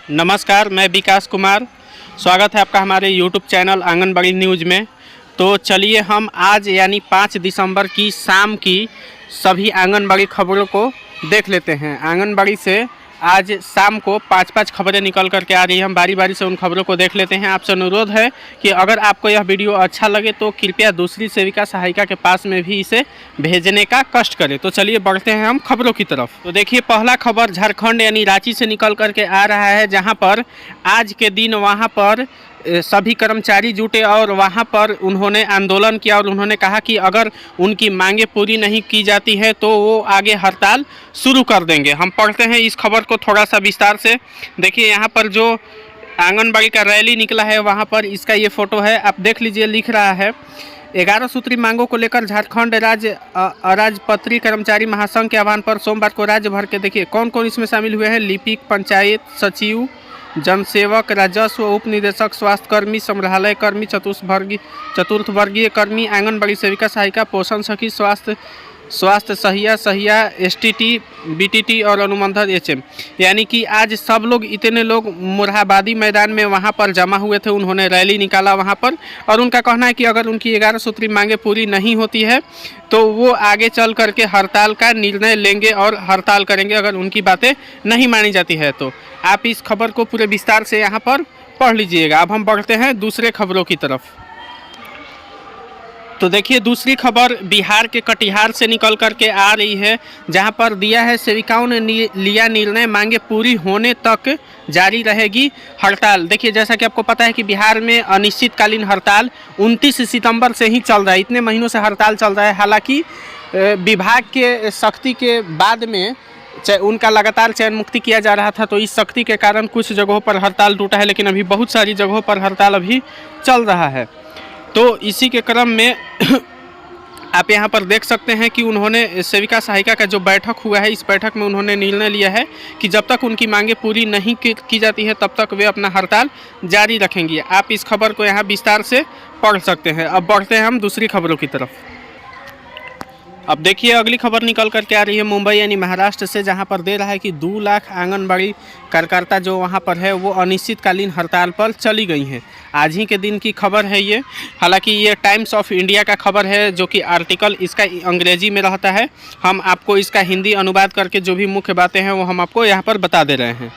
नमस्कार, मैं विकास कुमार। स्वागत है आपका हमारे YouTube चैनल आंगनबाड़ी न्यूज़ में। तो चलिए हम आज यानी 5 दिसंबर की शाम की सभी आंगनबाड़ी खबरों को देख लेते हैं। आंगनबाड़ी से आज शाम को 5-5 खबरें निकल करके आ रही हैं। हम बारी बारी से उन खबरों को देख लेते हैं। आपसे अनुरोध है कि अगर आपको यह वीडियो अच्छा लगे तो कृपया दूसरी सेविका सहायिका के पास में भी इसे भेजने का कष्ट करें। तो चलिए बढ़ते हैं हम खबरों की तरफ। तो देखिए, पहला खबर झारखंड यानी रांची से निकल करके आ रहा है, जहां पर आज के दिन वहां पर सभी कर्मचारी जुटे और वहां पर उन्होंने आंदोलन किया और उन्होंने कहा कि अगर उनकी मांगें पूरी नहीं की जाती है तो वो आगे हड़ताल शुरू कर देंगे। हम पढ़ते हैं इस खबर को थोड़ा सा विस्तार से। देखिए, यहाँ पर जो आंगनबाड़ी का रैली निकला है वहाँ पर इसका ये फ़ोटो है, आप देख लीजिए। लिख रहा है 11 सूत्री मांगों को लेकर झारखंड राज्य अराजपत्री कर्मचारी महासंघ के आह्वान पर सोमवार को राज्य भर के, देखिए कौन कौन इसमें शामिल हुए हैं, लिपिक, पंचायत सचिव, जनसेवक, राजस्व उप निदेशक, स्वास्थ्य कर्मी, संग्रहालय कर्मी, चतुर्थ वर्गीय कर्मी, आंगनबाड़ी सेविका सहायिका, पोषण सखी, स्वास्थ्य सहिया, एसटीटी, बीटीटी और अनुबंधक एचएम। यानी कि आज सब लोग, इतने लोग मुरहाबादी मैदान में वहाँ पर जमा हुए थे। उन्होंने रैली निकाला वहाँ पर और उनका कहना है कि अगर उनकी 11 सूत्री मांगे पूरी नहीं होती है तो वो आगे चल करके हड़ताल का निर्णय लेंगे और हड़ताल करेंगे अगर उनकी बातें नहीं मानी जाती है। तो आप इस खबर को पूरे विस्तार से यहाँ पर पढ़ लीजिएगा। अब हम बढ़ते हैं दूसरे खबरों की तरफ। तो देखिए, दूसरी खबर बिहार के कटिहार से निकल करके आ रही है, जहां पर दिया है सेविकाओं ने लिया निर्णय, मांगे पूरी होने तक जारी रहेगी हड़ताल। देखिए, जैसा कि आपको पता है कि बिहार में अनिश्चितकालीन हड़ताल 29 सितंबर से ही चल रहा है। इतने महीनों से हड़ताल चल रहा है। हालांकि विभाग के सख्ती के बाद में उनका लगातार चयन मुक्ति किया जा रहा था, तो इस सख्ती के कारण कुछ जगहों पर हड़ताल टूटा है, लेकिन अभी बहुत सारी जगहों पर हड़ताल अभी चल रहा है। तो इसी के क्रम में आप यहाँ पर देख सकते हैं कि उन्होंने सेविका सहायिका का जो बैठक हुआ है, इस बैठक में उन्होंने निर्णय लिया है कि जब तक उनकी मांगें पूरी नहीं की जाती है तब तक वे अपना हड़ताल जारी रखेंगी। आप इस खबर को यहाँ विस्तार से पढ़ सकते हैं। अब बढ़ते हैं हम दूसरी खबरों की तरफ। अब देखिए, अगली खबर निकल करके आ रही है मुंबई यानी महाराष्ट्र से, जहां पर दे रहा है कि 2 लाख आंगनबाड़ी कार्यकर्ता जो वहां पर है वो अनिश्चितकालीन हड़ताल पर चली गई हैं। आज ही के दिन की खबर है ये। हालांकि ये टाइम्स ऑफ इंडिया का खबर है, जो कि आर्टिकल इसका अंग्रेजी में रहता है। हम आपको इसका हिंदी अनुवाद करके जो भी मुख्य बातें हैं वो हम आपको यहाँ पर बता दे रहे हैं।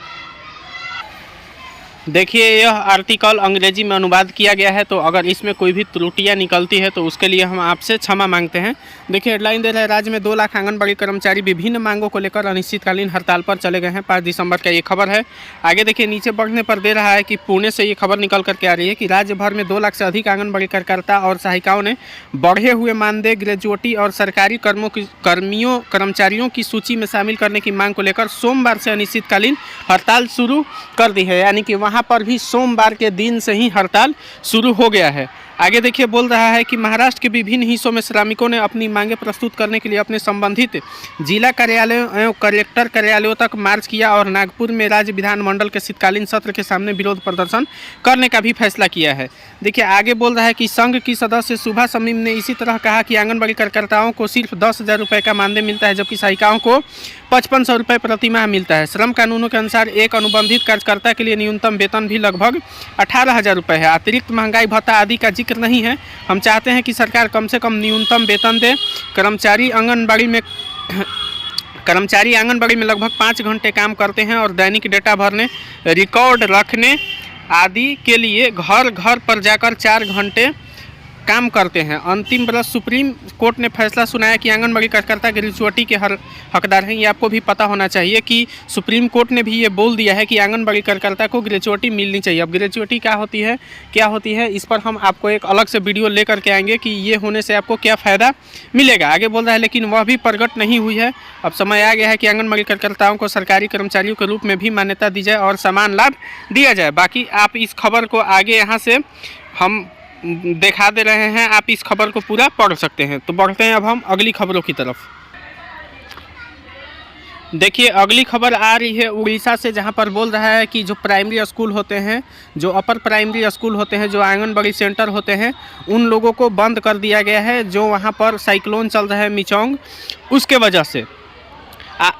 देखिए, यह आर्टिकल अंग्रेजी में अनुवाद किया गया है, तो अगर इसमें कोई भी त्रुटियां निकलती है तो उसके लिए हम आपसे क्षमा मांगते हैं। देखिए, हेडलाइन दे रहा है, राज्य में 2 लाख आंगनबाड़ी कर्मचारी विभिन्न मांगों को लेकर अनिश्चितकालीन हड़ताल पर चले गए हैं। 5 दिसंबर का ये खबर है। आगे देखिए, नीचे बढ़ने पर दे रहा है कि पुणे से ये खबर निकल करके आ रही है कि राज्य भर में 2 लाख से अधिक आंगनबाड़ी कार्यकर्ता और सहायिकाओं ने बढ़े हुए मानदेय, ग्रेजुएटी और सरकारी कर्मचारियों की सूची में शामिल करने की मांग को लेकर सोमवार से अनिश्चितकालीन हड़ताल शुरू कर दी है। यानी कि वहाँ पर भी सोमवार के दिन से ही हड़ताल शुरू हो गया है। आगे देखिए, बोल रहा है कि महाराष्ट्र के विभिन्न हिस्सों में श्रमिकों ने अपनी मांगें प्रस्तुत करने के लिए अपने संबंधित जिला कार्यालयों एवं कलेक्टर कार्यालयों तक मार्च किया और नागपुर में राज्य विधानमंडल के शीतकालीन सत्र के सामने विरोध प्रदर्शन करने का भी फैसला किया है। देखिए, आगे बोल रहा है कि संघ की सदस्य सुभा शमीम ने इसी तरह कहा कि आंगनबाड़ी कार्यकर्ताओं को सिर्फ 10,000 रुपये का मानदेय मिलता है, जबकि सहायिकाओं को 5500 रुपये प्रति माह मिलता है। श्रम कानूनों के अनुसार एक अनुबंधित कार्यकर्ता के लिए न्यूनतम वेतन भी लगभग 18,000 रुपये है। अतिरिक्त महंगाई भत्ता आदि का जिक्र नहीं है। हम चाहते हैं कि सरकार कम से कम न्यूनतम वेतन दे। कर्मचारी आंगनबाड़ी में लगभग 5 घंटे काम करते हैं और दैनिक डेटा भरने, रिकॉर्ड रखने आदि के लिए घर घर पर जाकर 4 घंटे काम करते हैं। अंतिम बरस सुप्रीम कोर्ट ने फैसला सुनाया कि आंगनबाड़ी कार्यकर्ता ग्रेजुएटी के हकदार हैं। ये आपको भी पता होना चाहिए कि सुप्रीम कोर्ट ने भी ये बोल दिया है कि आंगनबाड़ी कार्यकर्ता को ग्रेजुएटी मिलनी चाहिए। अब ग्रेजुएटी क्या होती है, इस पर हम आपको एक अलग से वीडियो लेकर के आएंगे कि ये होने से आपको क्या फ़ायदा मिलेगा। आगे बोल रहा है, लेकिन वह भी प्रकट नहीं हुई है। अब समय आ गया है कि आंगनबाड़ी कार्यकर्ताओं को सरकारी कर्मचारियों के रूप में भी मान्यता दी जाए और समान लाभ दिया जाए। बाकी आप इस खबर को आगे यहाँ से हम दिखा दे रहे हैं, आप इस खबर को पूरा पढ़ सकते हैं। तो बढ़ते हैं अब हम अगली खबरों की तरफ। देखिए, अगली खबर आ रही है उड़ीसा से, जहां पर बोल रहा है कि जो प्राइमरी स्कूल होते हैं, जो अपर प्राइमरी स्कूल होते हैं, जो आंगनबाड़ी सेंटर होते हैं, उन लोगों को बंद कर दिया गया है, जो वहां पर साइक्लोन चल रहा है मिचोंग, उसके वजह से।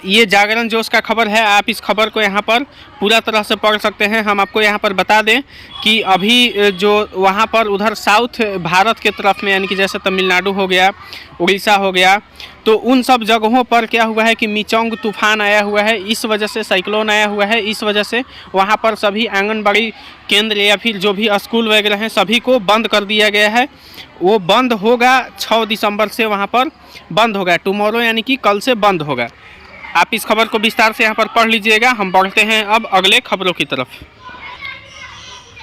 ये जागरण जोश का खबर है। आप इस खबर को यहाँ पर पूरा तरह से पढ़ सकते हैं। हम आपको यहाँ पर बता दें कि अभी जो वहाँ पर उधर साउथ भारत के तरफ में, यानी कि जैसे तमिलनाडु हो गया, उड़ीसा हो गया, तो उन सब जगहों पर क्या हुआ है कि मिचोंग तूफान आया हुआ है। इस वजह से साइक्लोन आया हुआ है, इस वजह से वहाँ पर सभी आंगनबाड़ी केंद्र या फिर जो भी स्कूल वगैरह हैं सभी को बंद कर दिया गया है। वो बंद होगा 6 दिसंबर से, वहाँ पर बंद होगा। टुमारो यानी कि कल से बंद होगा। आप इस खबर को विस्तार से यहाँ पर पढ़ लीजिएगा। हम बढ़ते हैं अब अगले खबरों की तरफ।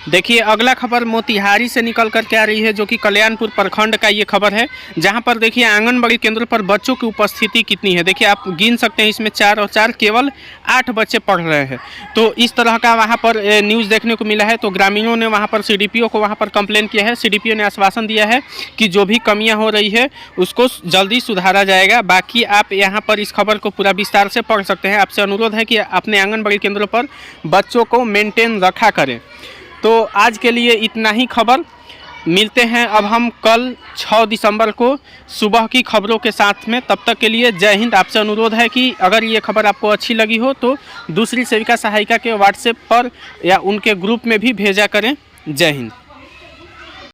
देखिए अगला खबर मोतिहारी से निकल कर के आ रही है, जो कि कल्याणपुर प्रखंड का ये खबर है, जहां पर देखिए आंगनबाड़ी केंद्र पर बच्चों की उपस्थिति कितनी है। देखिए आप गिन सकते हैं, इसमें 4 और 4 केवल 8 बच्चे पढ़ रहे हैं। तो इस तरह का वहां पर न्यूज़ देखने को मिला है। तो ग्रामीणों ने वहां पर सीडीपीओ को वहां पर कंप्लेन किया है। सीडीपीओ ने आश्वासन दिया है कि जो भी कमियाँ हो रही है उसको जल्दी सुधारा जाएगा। बाकी आप यहाँ पर इस खबर को पूरा विस्तार से पढ़ सकते हैं। आपसे अनुरोध है कि अपने आंगनबाड़ी केंद्रों पर बच्चों को मेंटेन रखा करें। तो आज के लिए इतना ही खबर। मिलते हैं अब हम कल 6 दिसंबर को सुबह की खबरों के साथ में। तब तक के लिए जय हिंद। आपसे अनुरोध है कि अगर ये खबर आपको अच्छी लगी हो तो दूसरी सेविका सहायिका के व्हाट्सएप पर या उनके ग्रुप में भी भेजा करें। जय हिंद।